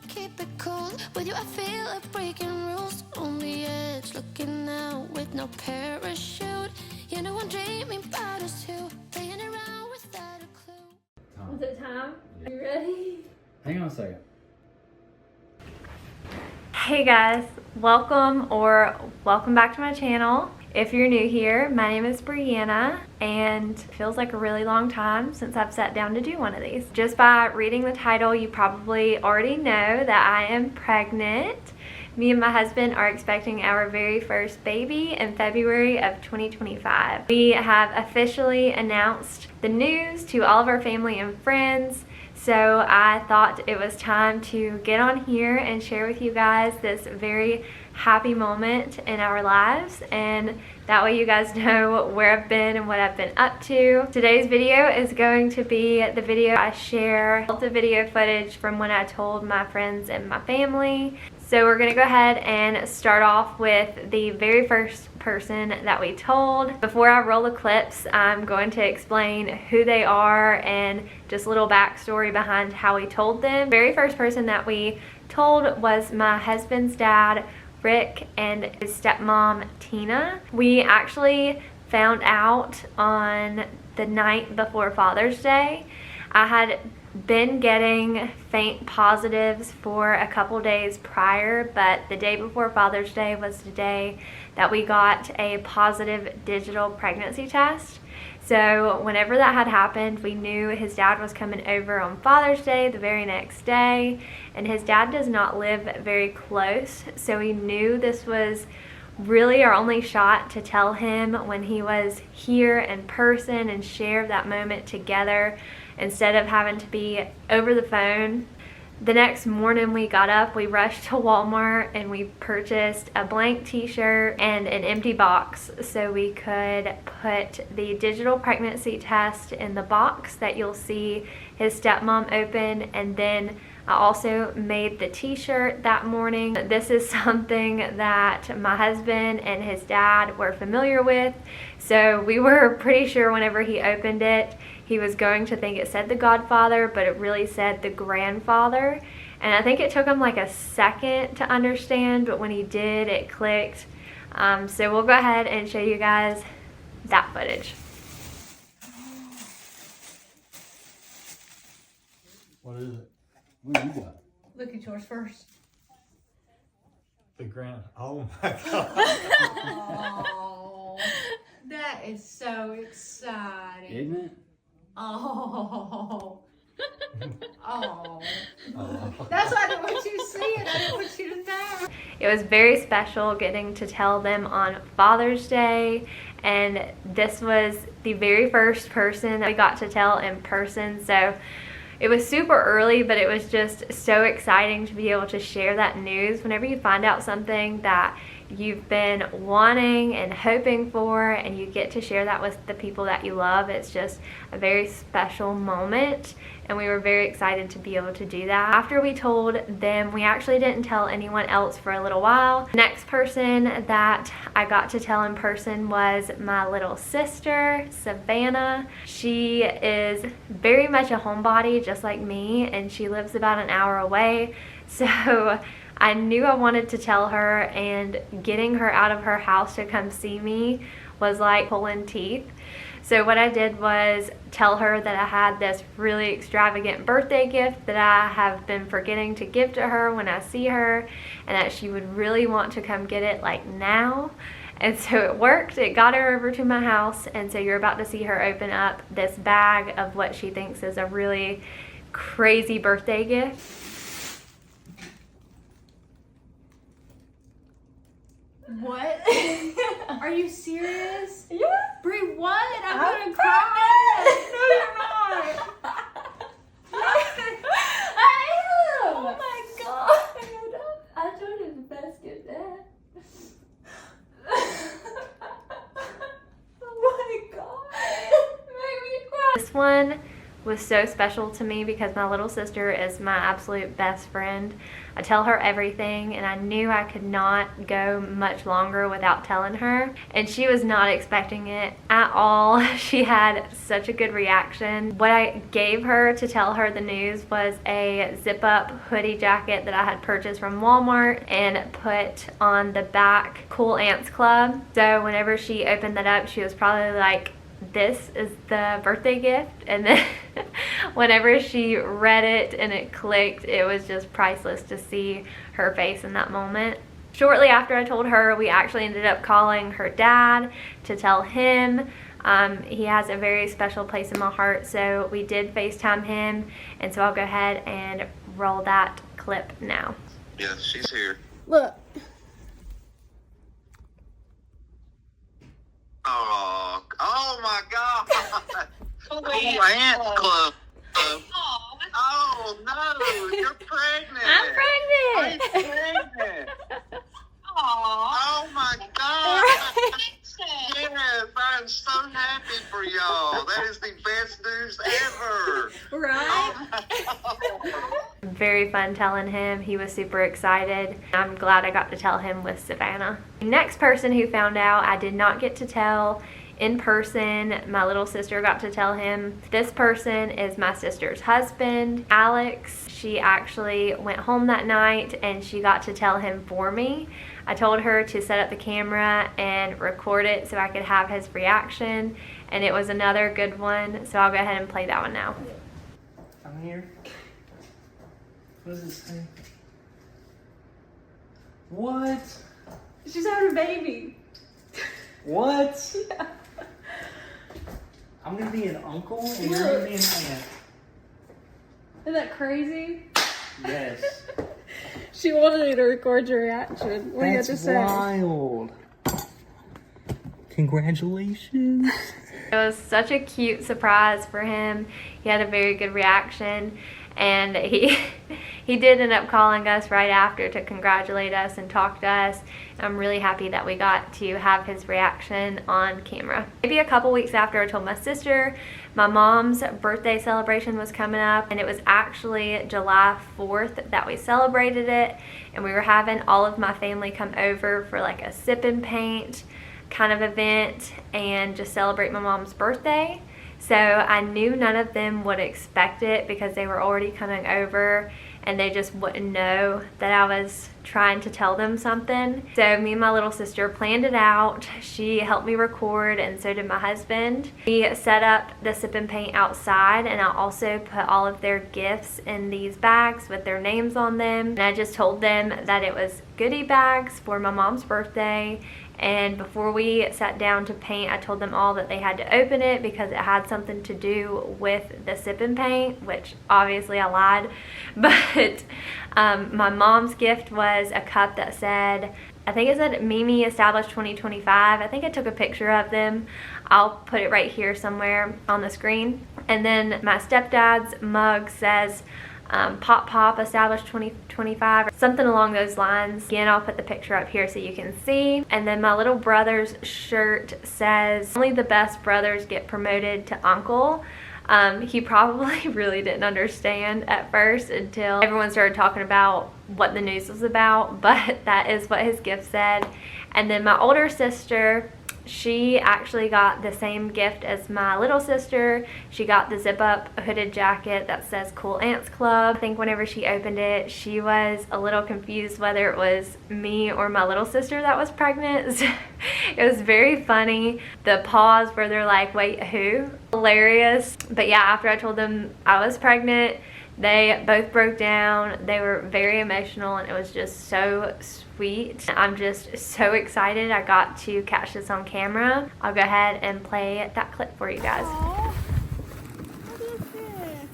Keep it cool. With you, I feel like breaking rules. On the edge, looking out with no parachute. You know I'm dreaming about us two, playing around without a clue. Is it time? You ready? Hang on a second. Hey guys, welcome back to my channel. If you're new here, my name is Brianna, and it feels like a really long time since I've sat down to do one of these. Just by reading the title, you probably already know that I am pregnant. Me and my husband are expecting our very first baby in February of 2025. We have officially announced the news to all of our family and friends. So I thought it was time to get on here and share with you guys this very happy moment in our lives, and that way you guys know where I've been and what I've been up to. Today's video is going to be the video I share, all the video footage from when I told my friends and my family. So we're gonna go ahead and start off with the very first person that we told. Before I roll the clips, I'm going to explain who they are and just a little backstory behind how we told them. The very first person that we told was my husband's dad, Rick, and his stepmom, Tina. We actually found out on the night before Father's Day. I had been getting faint positives for a couple days prior, but the day before Father's Day was the day that we got a positive digital pregnancy test. So whenever that had happened, we knew his dad was coming over on Father's Day the very next day, and his dad does not live very close, so we knew this was really our only shot to tell him when he was here in person and share that moment together instead of having to be over the phone. The next morning we got up, we rushed to Walmart and we purchased a blank t-shirt and an empty box so we could put the digital pregnancy test in the box that you'll see his stepmom open, and then I also made the t-shirt that morning. This is something that my husband and his dad were familiar with, so we were pretty sure whenever he opened it, he was going to think it said the Godfather, but it really said the Grandfather. And I think it took him like a second to understand, but when he did, it clicked. So we'll go ahead and show you guys that footage. What is it? What do you got? Look at yours first. The grand. Oh my god. Oh, that is so exciting. Isn't it? Oh. Oh. Oh. That's why I didn't want you to see it. I didn't want you to know. It was very special getting to tell them on Father's Day, and this was the very first person that we got to tell in person. So it was super early, but it was just so exciting to be able to share that news. Whenever you find out something that you've been wanting and hoping for, and you get to share that with the people that you love, it's just a very special moment, and we were very excited to be able to do that. After we told them, we actually didn't tell anyone else for a little while. The next person that I got to tell in person was my little sister, Savannah. She is very much a homebody, just like me, and she lives about an hour away. So I knew I wanted to tell her, and getting her out of her house to come see me was like pulling teeth. So what I did was tell her that I had this really extravagant birthday gift that I have been forgetting to give to her when I see her, and that she would really want to come get it like now. And so it worked. It got her over to my house, and so you're about to see her open up this bag of what she thinks is a really crazy birthday gift. What? Are you serious? Yeah. Brie, what? I'm I'm gonna cry. No, you're not. I am. Oh my god. I told you the best gift ever. Oh my god. Made me cry. This one was so special to me because my little sister is my absolute best friend. I tell her everything, and I knew I could not go much longer without telling her, and she was not expecting it at all. She had such a good reaction. What I gave her to tell her the news was a zip-up hoodie jacket that I had purchased from Walmart and put on the back Cool Ants Club. So whenever she opened that up, she was probably like, this is the birthday gift. And then whenever she read it and it clicked, it was just priceless to see her face in that moment. Shortly after I told her, we actually ended up calling her dad to tell him. He has a very special place in my heart, so we did FaceTime him, and so I'll go ahead and roll that clip now. Yeah, she's here. Look. Oh my God! Cool Ants Club. Oh no, you're pregnant. I'm pregnant. I'm pregnant. Oh my God! Yes, I'm so happy for y'all. That is the best news ever. Right? Very fun telling him. He was super excited. I'm glad I got to tell him with Savannah. The next person who found out, I did not get to tell in person. My little sister got to tell him. This person is my sister's husband, Alex. She actually went home that night and she got to tell him for me. I told her to set up the camera and record it so I could have his reaction, and it was another good one, so I'll go ahead and play that one now. I'm here. What does it say? What? She's having a baby. What? Yeah. I'm gonna be an uncle and you're gonna be an aunt. Isn't that crazy? Yes. She wanted me to record your reaction. What do you have to say? Wild. Congratulations. It was such a cute surprise for him. He had a very good reaction, and he did end up calling us right after to congratulate us and talk to us. I'm really happy that we got to have his reaction on camera. Maybe a couple weeks after, I told my sister my mom's birthday celebration was coming up, and it was actually July 4th that we celebrated it, and we were having all of my family come over for like a sip and paint kind of event and just celebrate my mom's birthday. So I knew none of them would expect it because they were already coming over and they just wouldn't know that I was trying to tell them something. So me and my little sister planned it out. She helped me record, and so did my husband. We set up the sip and paint outside, and I also put all of their gifts in these bags with their names on them. And I just told them that it was goodie bags for my mom's birthday. And before we sat down to paint, I told them all that they had to open it because it had something to do with the sip and paint, which obviously I lied. But my mom's gift was a cup that said, I think it said Mimi Established 2025. I think I took a picture of them. I'll put it right here somewhere on the screen. And then my stepdad's mug says, Pop Pop Established 2025, something along those lines. Again, I'll put the picture up here so you can see. And then my little brother's shirt says, only the best brothers get promoted to uncle. He probably really didn't understand at first until everyone started talking about what the news was about, but that is what his gift said. And then my older sister, she actually got the same gift as my little sister. She got the zip-up hooded jacket that says Cool Ants Club. I think whenever she opened it, she was a little confused whether it was me or my little sister that was pregnant. So it was very funny. The pause where they're like, wait, who? Hilarious. But yeah, after I told them I was pregnant, they both broke down. They were very emotional, and it was just so sweet. I'm just so excited I got to catch this on camera. I'll go ahead and play that clip for you guys. Aww. What is this?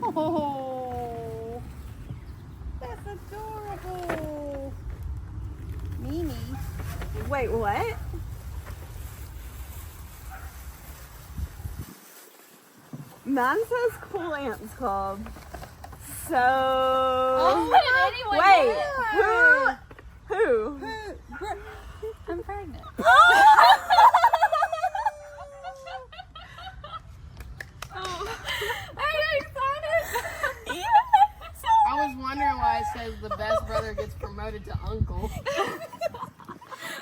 Oh, that's adorable. Mimi. Wait, what? Mine says Cool Ants Club. So. Oh, wait, who? I'm pregnant. promoted to uncle.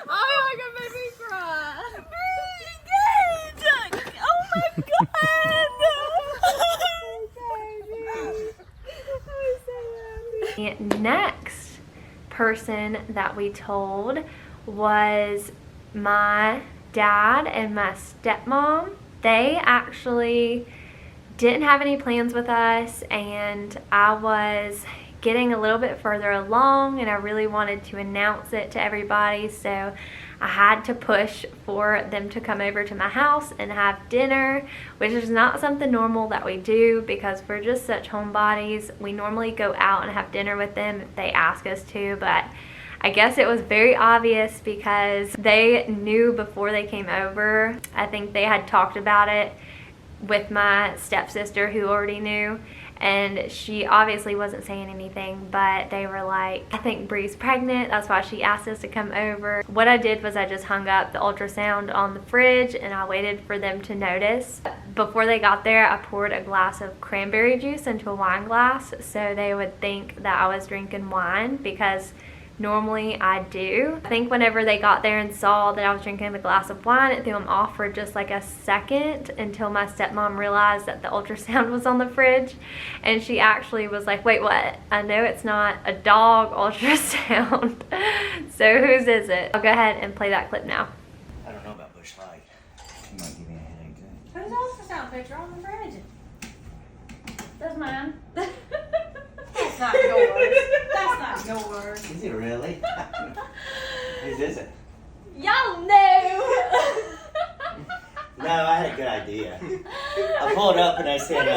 Oh my god, made me cry. Oh my god. The next person that we told was my dad and my stepmom. They actually didn't have any plans with us, and I was getting a little bit further along and I really wanted to announce it to everybody, so I had to push for them to come over to my house and have dinner, which is not something normal that we do because we're just such homebodies. We normally go out and have dinner with them if they ask us to, but I guess it was very obvious because they knew before they came over. I think they had talked about it with my stepsister who already knew, and she obviously wasn't saying anything, but they were like, I think Bree's pregnant, that's why she asked us to come over. What I did was I just hung up the ultrasound on the fridge and I waited for them to notice. Before they got there, I poured a glass of cranberry juice into a wine glass so they would think that I was drinking wine, because normally I do. I think whenever they got there and saw that I was drinking a glass of wine, it threw them off for just like a second until my stepmom realized that the ultrasound was on the fridge, and she actually was like, wait, what? I know it's not a dog ultrasound. So whose is it? I'll go ahead and play that clip now. I don't know about Bush Light. She might give me a headache too. Whose ultrasound picture on the fridge? That's mine. That's not yours. That's not yours. Is it really? Whose is it? Y'all know. No, I had a good idea. I pulled up and I said,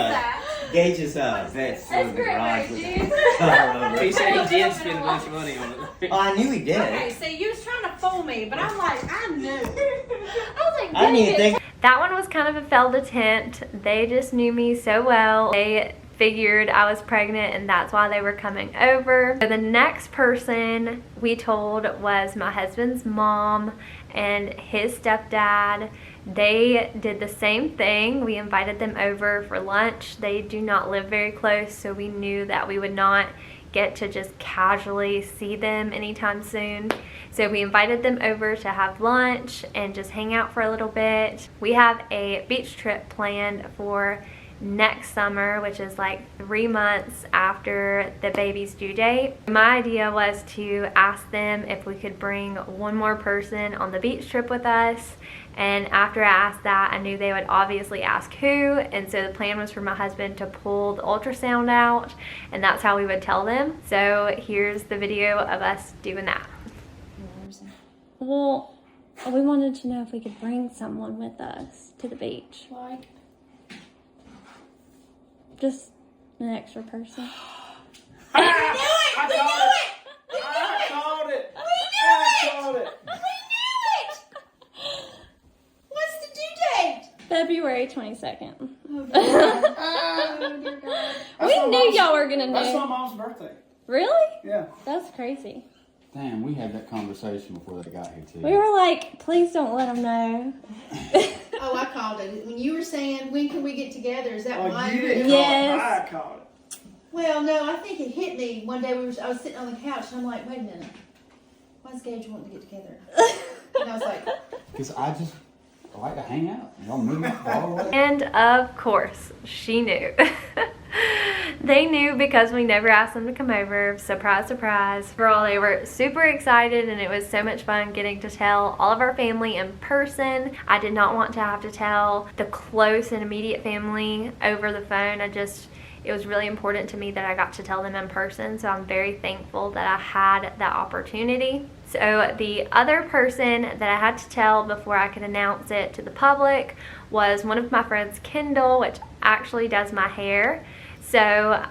Gage's vet's in the garage with the cover over it. He said he did spend a bunch of money on it. Oh, I knew he did. Okay, see, you was trying to fool me, but I'm like, I knew. I was like, I didn't even think. That one was kind of a failed attempt. They just knew me so well. They figured I was pregnant and that's why they were coming over. So the next person we told was my husband's mom and his stepdad. They did the same thing. We invited them over for lunch. They do not live very close, so we knew that we would not get to just casually see them anytime soon. So we invited them over to have lunch and just hang out for a little bit. We have a beach trip planned for next summer, which is like 3 months after the baby's due date. My idea was to ask them if we could bring one more person on the beach trip with us, and after I asked that, I knew they would obviously ask who, and so the plan was for my husband to pull the ultrasound out, and that's how we would tell them. So here's the video of us doing that. Well, we wanted to know if we could bring someone with us to the beach. Like, Just an extra person. I called it! what's the due date? February 22nd. Oh, dear God. We knew y'all were gonna That's my know. mom's birthday. Really? Yeah. That's crazy. Damn, we had that conversation before they got here too. We were like, please don't let them know. Oh, I called it. When you were saying, when can we get together? Is that why? You didn't Yes. call it. I called it. Well, no, I think it hit me one day. I was sitting on the couch and I'm like, wait a minute. Why is Gage wanting to get together? And I was like, Because I like to hang out. Y'all move far away. And of course, she knew. They knew because we never asked them to come over. Surprise, surprise. Girl, they were super excited and it was so much fun getting to tell all of our family in person. I did not want to have to tell the close and immediate family over the phone. It was really important to me that I got to tell them in person, so I'm very thankful that I had that opportunity. So the other person that I had to tell before I could announce it to the public was one of my friends, Kendall, which actually does my hair. So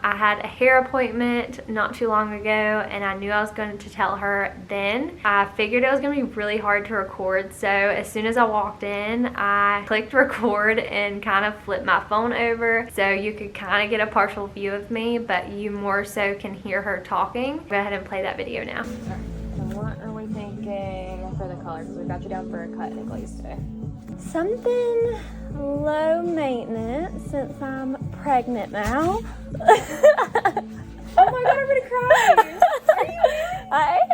I had a hair appointment not too long ago and I knew I was going to tell her then. I figured it was going to be really hard to record, so as soon as I walked in, I clicked record and kind of flipped my phone over so you could kind of get a partial view of me, but you more so can hear her talking. Go ahead and play that video now. So what are we thinking for the color? Because we got you down for a cut and a glaze today. Something low maintenance since I'm pregnant now. Oh my god, I'm gonna cry. Are you in? I am.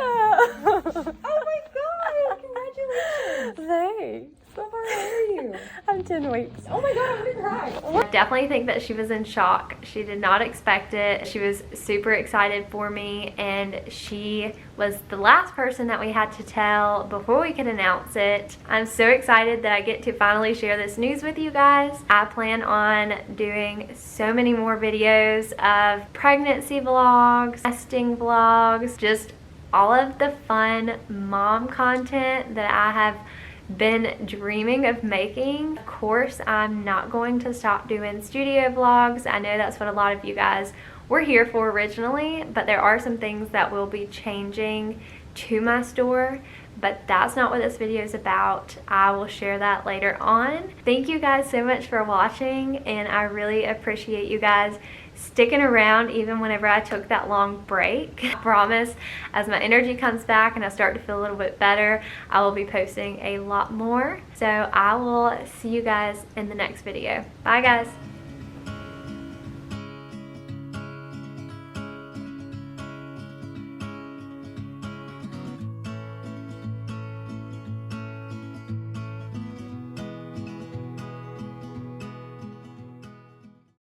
Oh my god! Congratulations! Thanks. How far away are you? I'm 10 weeks. Oh my god, I'm gonna cry. I definitely think that she was in shock. She did not expect it. She was super excited for me, and she was the last person that we had to tell before we could announce it. I'm so excited that I get to finally share this news with you guys. I plan on doing so many more videos of pregnancy vlogs, testing vlogs, just all of the fun mom content that I have been dreaming of making. Of course, I'm not going to stop doing studio vlogs. I know that's what a lot of you guys were here for originally, but there are some things that will be changing to my store, but that's not what this video is about. I will share that later on. Thank you guys so much for watching, and I really appreciate you guys sticking around even whenever I took that long break. I promise, as my energy comes back and I start to feel a little bit better, I will be posting a lot more. So I will see you guys in the next video. Bye guys.